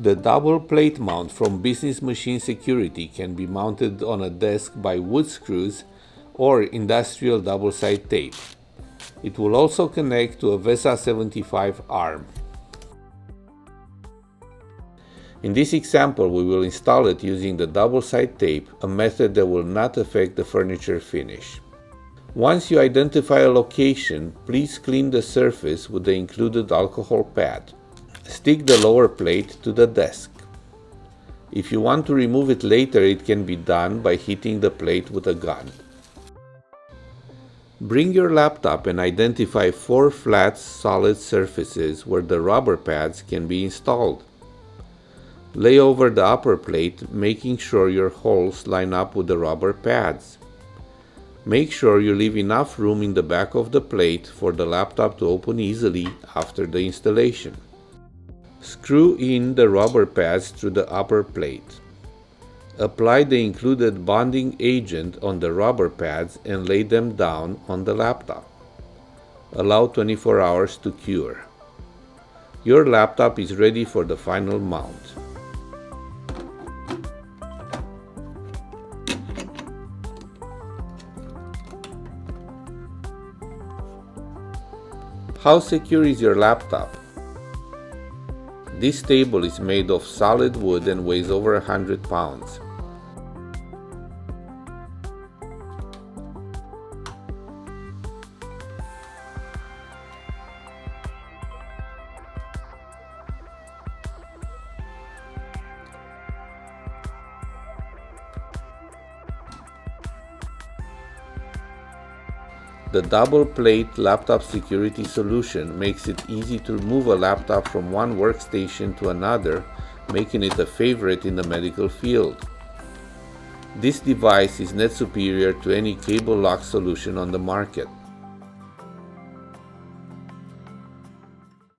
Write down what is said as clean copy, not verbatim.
The double plate mount from Business Machine Security can be mounted on a desk by wood screws or industrial double-side tape. It will also connect to a VESA 75 arm. In this example, we will install it using the double-side tape, a method that will not affect the furniture finish. Once you identify a location, please clean the surface with the included alcohol pad. Stick the lower plate to the desk. If you want to remove it later, it can be done by hitting the plate with a gun. Bring your laptop and identify 4 flat, solid surfaces where the rubber pads can be installed. Lay over the upper plate, making sure your holes line up with the rubber pads. Make sure you leave enough room in the back of the plate for the laptop to open easily after the installation. Screw in the rubber pads through the upper plate. Apply the included bonding agent on the rubber pads and lay them down on the laptop. Allow 24 hours to cure. Your laptop is ready for the final mount. How secure is your laptop? This table is made of solid wood and weighs over 100 pounds. The double plate laptop security solution makes it easy to move a laptop from one workstation to another, making it a favorite in the medical field. This device is net superior to any cable lock solution on the market.